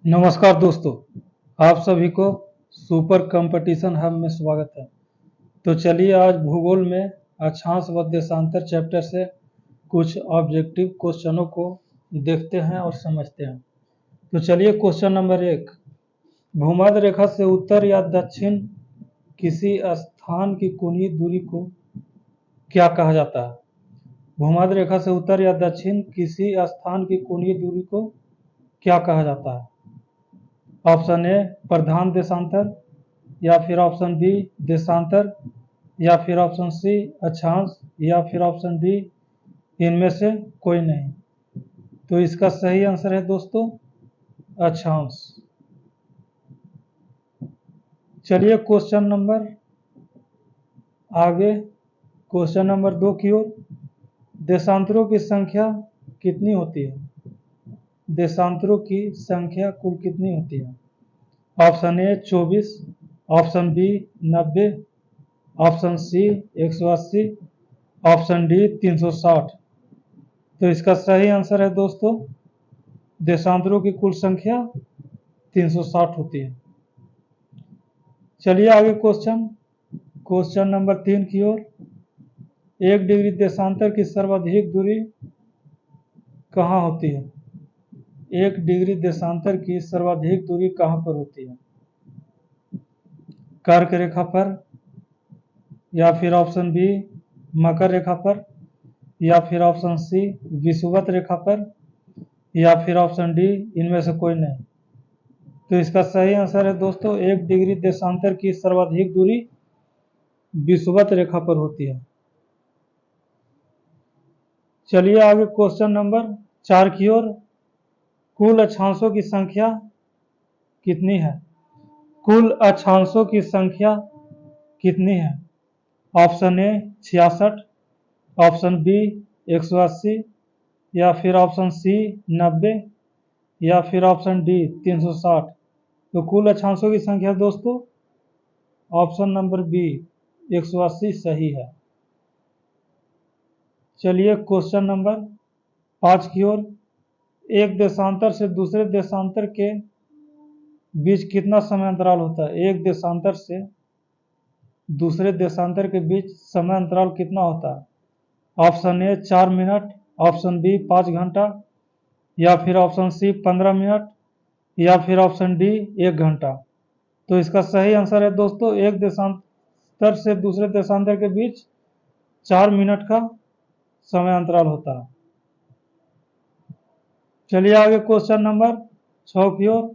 नमस्कार दोस्तों, आप सभी को सुपर कंपटीशन हब में स्वागत है। तो चलिए आज भूगोल में अक्षांश व देशांतर चैप्टर से कुछ ऑब्जेक्टिव क्वेश्चनों को देखते हैं और समझते हैं। तो चलिए क्वेश्चन नंबर 1, भूमध्य रेखा से उत्तर या दक्षिण किसी स्थान की कोणीय दूरी को क्या कहा जाता है? भूमध्य रेखा से उत्तर या दक्षिण किसी स्थान की कोणीय दूरी को क्या कहा जाता है? ऑप्शन ए प्रधान देशांतर, या फिर ऑप्शन बी देशांतर, या फिर ऑप्शन सी अक्षांश, या फिर ऑप्शन डी इनमें से कोई नहीं। तो इसका सही आंसर है दोस्तों अक्षांश। चलिए क्वेश्चन नंबर आगे, क्वेश्चन नंबर 2 की ओर। देशांतरों की संख्या कितनी होती है? देशांतरों की संख्या कुल कितनी होती है? Option A 24, option B 90, option C 180, option D 360। तो इसका सही आंसर है दोस्तों देशांतरों की कुल संख्या 360 होती है। चलिए आगे क्वेश्चन नंबर 3 की ओर। 1 डिग्री देशांतर की सर्वाधिक दूरी कहाँ होती है? 1 डिग्री देशांतर की सर्वाधिक दूरी कहाँ पर होती है? कर्क रेखा पर, या फिर ऑप्शन बी मकर रेखा पर, या फिर ऑप्शन सी विषुवत रेखा पर, या फिर ऑप्शन डी इनमें से कोई नहीं। तो इसका सही आंसर है दोस्तों 1 डिग्री देशांतर की सर्वाधिक दूरी विषुवत रेखा पर होती है। चलिए आगे क्वेश्चन नंबर 4 की ओर। कुल अक्षांशों की संख्या कितनी है? कुल अक्षांशों की संख्या कितनी है? ऑप्शन ए 66, ऑप्शन बी 180, या फिर ऑप्शन सी 90, या फिर ऑप्शन डी 360। तो कुल अक्षांशों की संख्या दोस्तों ऑप्शन नंबर बी 180 सही है। चलिए क्वेश्चन नंबर 5 की ओर। एक देशांतर से दूसरे देशांतर के बीच कितना समय अंतराल होता है? एक देशांतर से दूसरे देशांतर के बीच समय अंतराल कितना होता है? Option A 4 minute, option B 5 घंटा, या फिर ऑप्शन सी 15 मिनट, या फिर ऑप्शन डी 1 घंटा। तो इसका सही आंसर है दोस्तों एक देशांतर से दूसरे देशांतर के बीच 4 मिनट का समय अंतराल होता है। चलिए आगे क्वेश्चन नंबर 6 की ओर।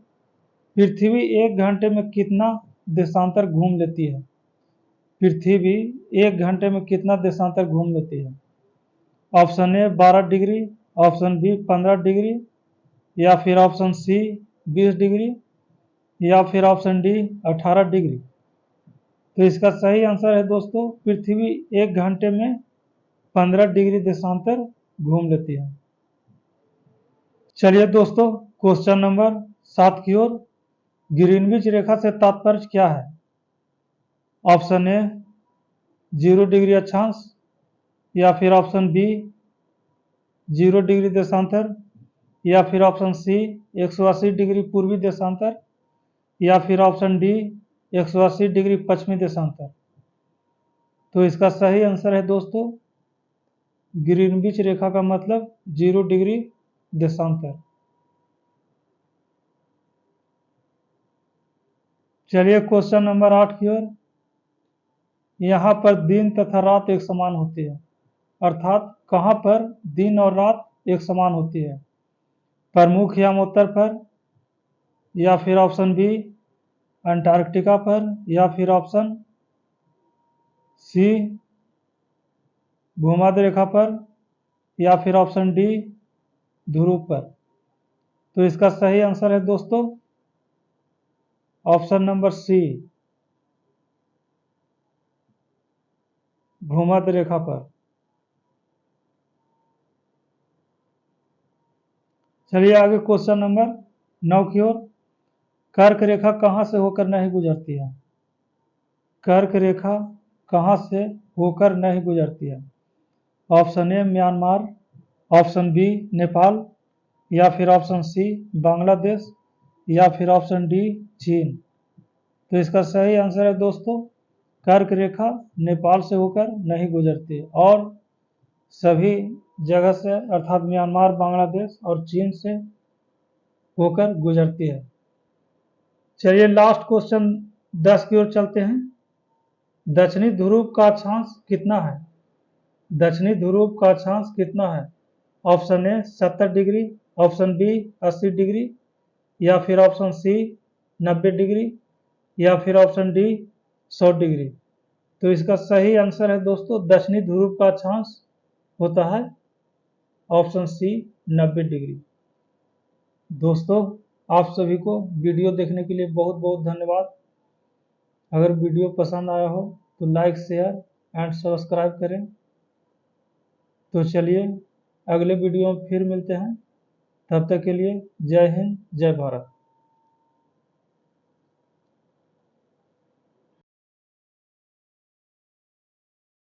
पृथ्वी 1 घंटे में कितना देशांतर घूम लेती है? पृथ्वी 1 घंटे में कितना देशांतर घूम लेती है? Option A 12 degree, option B 15 degree, या फिर ऑप्शन सी 20 डिग्री, या फिर ऑप्शन डी 18 डिग्री। तो इसका सही आंसर है दोस्तों पृथ्वी 1 घंटे में 15 डिग्री देशांतर घूम लेती है। चलिए दोस्तों क्वेश्चन नंबर 7 की ओर। ग्रीनविच रेखा से तात्पर्य क्या है? ऑप्शन ए 0 डिग्री अक्षांश, या फिर ऑप्शन बी 0 डिग्री देशांतर, या फिर ऑप्शन सी 180 डिग्री पूर्वी देशांतर, या फिर ऑप्शन डी 180 डिग्री पश्चिमी देशांतर। तो इसका सही आंसर है दोस्तों ग्रीनविच रेखा का मतलब 0 डिग्री देशांतर। चलिए क्वेश्चन नंबर 8 की ओर। यहाँ पर दिन तथा रात एक समान होती है, अर्थात कहाँ पर दिन और रात एक समान होती है? प्रमुख यमोत्तर पर, या फिर ऑप्शन बी अंटार्कटिका पर, या फिर ऑप्शन सी भूमध्य रेखा पर, या फिर ऑप्शन डी ध्रुव पर। तो इसका सही आंसर है दोस्तों ऑप्शन नंबर सी भूमध्य रेखा पर। चलिए आगे क्वेश्चन नंबर 9 की ओर। कर्क रेखा कहाँ से होकर नहीं गुजरती है? कर्क रेखा कहाँ से होकर नहीं गुजरती है? Option A Myanmar, option B Nepal, या फिर ऑप्शन सी बांग्लादेश, या फिर ऑप्शन डी चीन। तो इसका सही आंसर है दोस्तों, कर्क रेखा नेपाल से होकर नहीं गुजरती और सभी जगह से अर्थात म्यांमार, बांग्लादेश और चीन से होकर गुजरती है। चलिए लास्ट क्वेश्चन 10 की ओर चलते हैं। दक्षिणी ध्रुव का अक्षांश कितना है? दक्षिणी ध्रुव का अक्षांश कितना है? Option A 70 degree, option B 80 degree, या फिर ऑप्शन सी 90 डिग्री, या फिर ऑप्शन डी 100 डिग्री। तो इसका सही आंसर है दोस्तों, दक्षिणी ध्रुव का अक्षांश होता है ऑप्शन सी 90 डिग्री। दोस्तों आप सभी को वीडियो देखने के लिए बहुत बहुत धन्यवाद। अगर वीडियो पसंद आया हो तो लाइक, शेयर एंड सब्सक्राइब करें। तो चलिए अगले वीडियो में फिर मिलते हैं, तब तक के लिए जय हिंद, जय भारत।